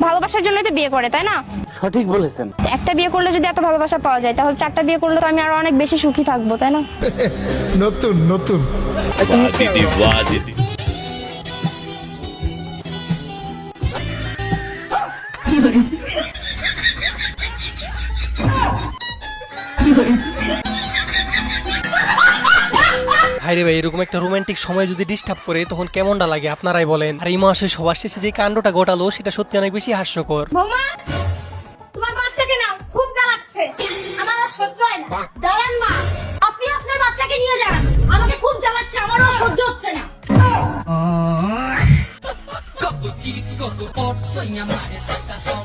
ভালোবাসার জন্যই তো বিয়ে করে, তাই না? সঠিক বলেছেন। একটা বিয়ে করলে যদি এত ভালোবাসা পাওয়া যায়, তাহলে 4টা বিয়ে করলে তো আমি আরো অনেক বেশি সুখী থাকবো, তাই না? নতুন নতুন दीदी वाह दीदी। ভাইরে ভাই, এরকম একটা রোমান্টিক সময় যদি ডিস্টার্ব করে তখন কেমনটা লাগে আপনারাই বলেন। আর এই মাসে সবার শেষে যে কাণ্ডটা ঘটালো সেটা সত্যি অনেক বেশি হাস্যকর। বৌমা, তোমার বাচ্চাকে নাও, খুব জ্বালাচ্ছে, আমার আর সহ্য হয় না। দাঁড়ান মা, আপনি আপনার বাচ্চাকে নিয়ে যান, আমাকে খুব জ্বালাচ্ছে, আমারও সহ্য হচ্ছে না।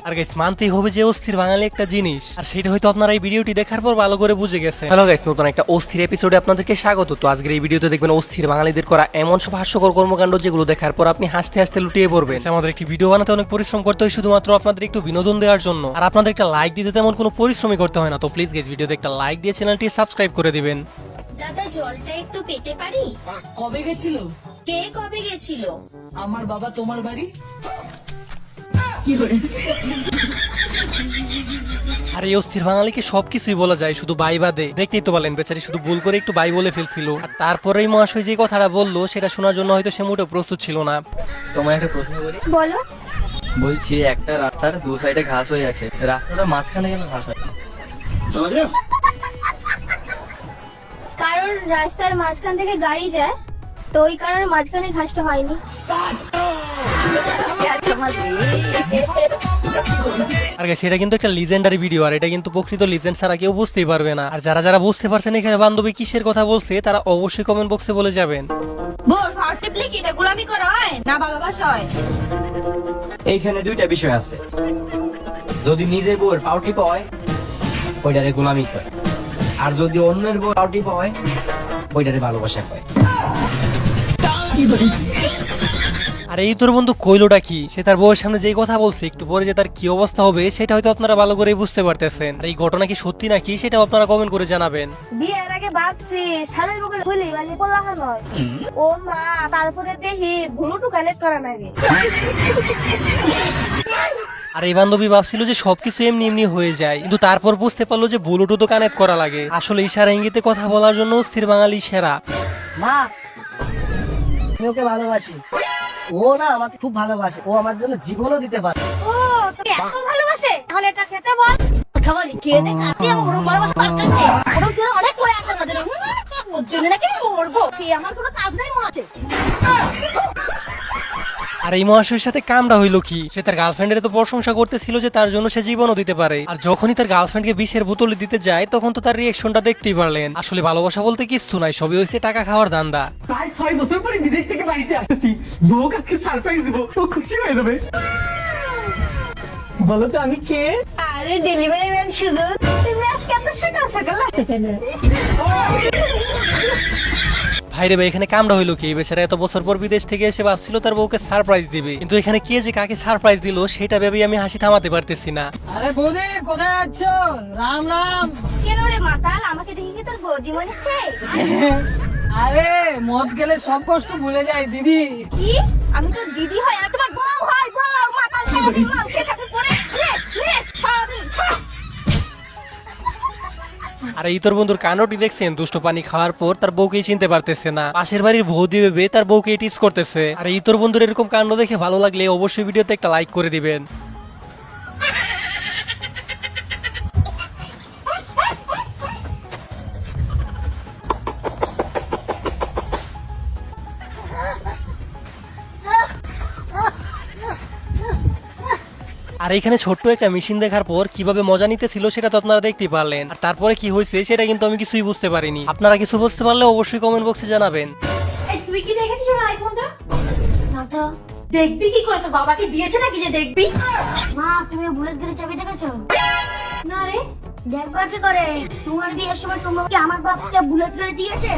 আর গাইস, মানতেই হবে যে অস্থির বাঙালি একটা জিনিস, আর সেটা হয়তো আপনারা এই ভিডিওটি দেখার পর ভালো করে বুঝে গেছে। হ্যালো গাইস, নতুন একটা অস্থির এপিসোডে আপনাদেরকে স্বাগত। তো আজকের এই ভিডিওতে দেখবেন অস্থির বাঙালিদের করা এমন সব হাস্যকর কর্মকাণ্ড যেগুলো দেখার পর আপনি হাসতে হাসতে লুটিয়ে পড়বেন। আমাদের একটি ভিডিও বানাতে অনেক পরিশ্রম করতে হয় শুধুমাত্র আপনাদের একটু বিনোদন দেওয়ার জন্য, আর আপনাদের একটা লাইক দিতে তেমন কোনো পরিশ্রমই করতে হয় না। তো প্লিজ গাইস, ভিডিওতে একটা লাইক দিয়ে চ্যানেলটি সাবস্ক্রাইব করে দিবেন। দাদা, জলটা একটু পেতে পারি? কবে গেছিল? কে কবে গেছিল? আমার বাবা তোমার বাড়ি। আর এই অস্থির বাঙালিকে সবকিছুই বলা যায়, শুধু বাই বাদে। দেখতেই তো বলেন, বেচারি শুধু ভুল করে একটু বাই বলে ফেলছিল, আর তারপরেই মহাশয় যে কথাটা বললো সেটা শোনার জন্য হয়তো সে মোটেও প্রস্তুত ছিল না। তোমায় একটা প্রশ্ন করি। বলো। বলছি, একটা রাস্তার দু সাইডে ঘাস হয়ে আছে, রাস্তাটা মাঝখানে কেন ঘাস হয়? কারণ রাস্তার মাঝখান থেকে গাড়ি যায়, তো ওই কারণে মাঝখানে ঘাসটা হয়নি। আর গাইস, এটা কিন্তু একটা লিজেন্ডারি ভিডিও, আর এটা কিন্তু প্রকৃত লিজেন্ড ছাড়া কেউ বুঝতেই পারবে না। আর যারা যারা বুঝতে পারছেন এখানে বান্ধবী কিসের কথা বলছে, তারা অবশ্যই কমেন্ট বক্সে বলে যাবেন। বোর ফাউটিপলি কি এটা গোলামি করা হয় না ভালোবাসা হয়? এইখানে দুইটা বিষয় আছে। যদি নিজের বউয়ের পাউটি পায়, ওইটারে গোলামি কয়, আর যদি অন্যের বউ পাউটি পায়, ওইটারে ভালোবাসা কয়। আর এই তোর বন্ধু কইলোটা কি, সে তার বউয়ের সামনে যেই কথা বলছে, একটু পরে যে তার কি অবস্থা হবে সেটা হয়তো আপনারা ভালো করে বুঝতে পারতেছেন। আর এই ঘটনা কি সত্যি নাকি সেটাও আপনারা কমেন্ট করে জানাবেন। বিয়ের আগে ভাবছি স্বামীর বুকে খুলি মানে পোলা হয়, ও মা, তারপরে দেখি ভুলুটু কানেক্ট করা লাগে। আর এই বান্ধবী ভাবছিল যে সবকিছু এমনি এমনি হয়ে যায়, কিন্তু তারপর বুঝতে পারলো যে ব্লুটুথ কানেক্ট করা লাগে। আসলে ইশারা ইঙ্গিতে কথা বলার জন্য স্থির বাঙালি সেরা। মা, আমি ওকে ভালোবাসি, ও না আমাকে খুব ভালোবাসে, ও আমার জন্য জীবনও দিতে পারে। ও তোকে এত ভালোবাসে, তাহলে এটা খেতে বল। খাবারই খেয়ে দে, খাতে আমার ওর ভালোবাসা দরকার নেই। ওর জন্য অনেক পড়ে আছে আমাদের, ওর জন্য নাকি আমি মরবো, কি আমার কোনো কাজ নাই মনে আছে? আর এই মহাশয়ের সাথে কামটা হইলো কি, সে তার গার্লফ্রেন্ডের তো প্রশংসা করতেছিল যে তার জন্য সে জীবনও দিতে পারে, আর যখনই তার গার্লফ্রেন্ডকে বিষের বোতলে দিতে যায় তখন তো তার রিয়েকশনটা দেখতেই পারলেন। আসলে ভালোবাসা বলতে কিছু নাই, সবই হয়েছে টাকা খাওয়ার ধান্দা। প্রায় 6 বছর পরে বিদেশ থেকে বাড়িতে আসছি, বউ আজকে সারপ্রাইজ দিব, ও খুশি হয়ে যাবে। বলো তো আমি কে? আরে ডেলিভারি ম্যান সুজন, তুমি আজকে এত সকাল সকাল আসতে কেন? ভাইরে ভাই, এখানে কামটা হইলো কি, বেচারা এত বছর পর বিদেশ থেকে এসে ভাবছিল তার বউকে সারপ্রাইজ দিবে, কিন্তু এখানে কে যে কাকে সারপ্রাইজ দিল সেটা ভেবেই আমি হাসি থামাতে পারতেছি না। আরে বৌদি, কোথায় আছো? রাম রাম। কেন রে মাতাল, আমাকে দেখে কি তোর বৌদি মনে হচ্ছে? আরে মদ গেলে সব কষ্ট ভুলে যায় দিদি। কি? আমি তো দিদি হয় আর তোমার বউ হয়, বউ মাতাল সারাদিন মাংসে থাকে পড়ে সারাদিন। আর এই তোর বন্ধুর কাণ্ডটি দেখছেন, দুষ্ট পানি খাওয়ার পর তার বউকেই চিনতে পারতেছে না, পাশের বাড়ির বৌদি ভেবে তার বউকে টিজ করতেছে। আর এই তোর বন্ধুর এরকম কাণ্ড দেখে ভালো লাগলে অবশ্যই ভিডিওতে একটা লাইক করে দিবেন। আর এখানে ছোট্ট একটা মেশিন দেখার পর কিভাবে মজা নিতেছিল সেটা তো আপনারা দেখতেই পারলেন, আর তারপরে কি হয়েছে সেটা কিন্তু আমি কিছুই বুঝতে পারিনি। আপনারা কিছু বুঝতে পারলে অবশ্যই কমেন্ট বক্সে জানাবেন। এই তুই কি দেখেছিস ওর আইফোনটা? না তো। দেখবি কি করে, তোর বাবাকে দিয়েছে নাকি যে দেখবি? মা, তুমি বুলেট গাড়ির চাবি দেখেছো? না রে। দেখবা কি করে, তোমার বিয়ের সময় তোমাকে আমার বাপকে বুলেট গাড়ি দিয়েছে?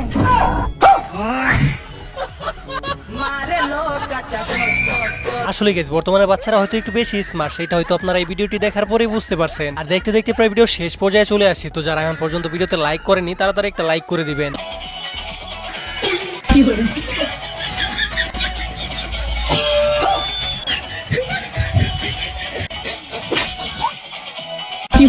আসলে গেছ, বর্তমানে বাচ্চারা হয়তো একটু বেশি স্মার্ট, সেটা হয়তো আপনারা এই ভিডিওটি দেখার পরেই বুঝতে পারছেন। আর দেখতে দেখতে প্রায় ভিডিও শেষ পর্যায়ে চলে আসি, তো যারা এখন পর্যন্ত ভিডিওতে লাইক করেনি তারা একটা লাইক করে দিবেন। আর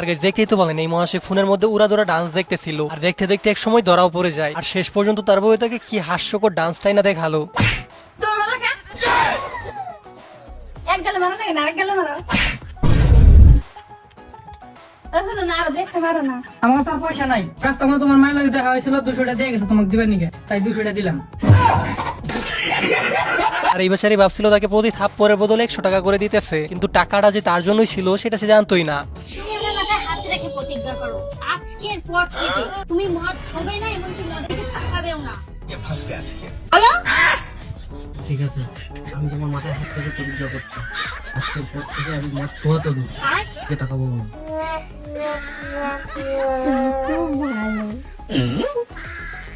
গাইস দেখতেই তো বলেন এই মহাশয় ফোনের মধ্যে উড়াদোড়া ডান্স দেখতেছিল আর দেখতে দেখতে এক সময় ধরাও পড়ে যায় আর শেষ পর্যন্ত তার বউ তাকে কি হাস্যকর ডান্সটাই না দেখালো। এক গেলে মারো না কেন আরেক গেলে মারো না আরো দেখতে পারো না। আমার কাছে আর পয়সা নাই, কাস্টমার তোমার মায়ের লাগে দেখা হয়েছিল 200 টাকা দিয়ে গেছে তোমাকে দিবেন নিকে, তাই 200 টাকা দিলাম। আর এই বেচারি ভাবছিল তাকে প্রতি থাপ্পড়ের বদলে 100 টাকা করে দিতেছে, কিন্তু টাকাটা যে তার জন্যই ছিল সেটা সে জানতোই না। তুমি আমার মাথায় হাত রেখে প্রতিজ্ঞা করো আজকের পর থেকে তুমি মদ ছবে না এবং তুমি মদের দিকে তাকাবেও না। হ্যালো ঠিক আছে, আমি তোমার মাথায় হাত থেকে প্রতিজ্ঞা করছি, আজকের পর থেকে আমি মদ ছোঁয়াতে দেবো, টাকা পাবো না।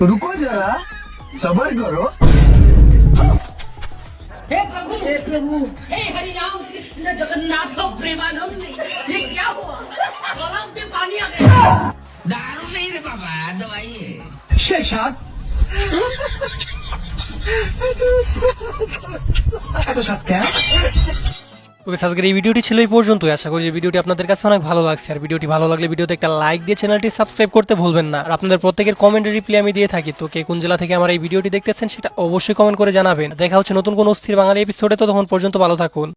रुको जरा सबर करो। शेषाद এত সাত কেন? ওকে, আজকের এই ভিডিওটি ছিল এই পর্যন্তই। আশা করি যে ভিডিওটি আপনাদের কাছে অনেক ভালো লাগছে। আর ভিডিওটি ভালো লাগলে ভিডিওতে একটা লাইক দিয়ে চ্যানেলটি সাবস্ক্রাইব করতে ভুলবেন না। আর আপনাদের প্রত্যেকের কমেন্টের রিপ্লাই আমি দিয়ে থাকি, তো কে কোন জেলা থেকে আমার এই ভিডিওটি দেখতেছেন সেটা অবশ্যই কমেন্ট করে জানাবেন। দেখা হচ্ছে নতুন কোন অস্থির বাঙালি এপিসোডে, ততক্ষণ পর্যন্ত ভালো থাকুন।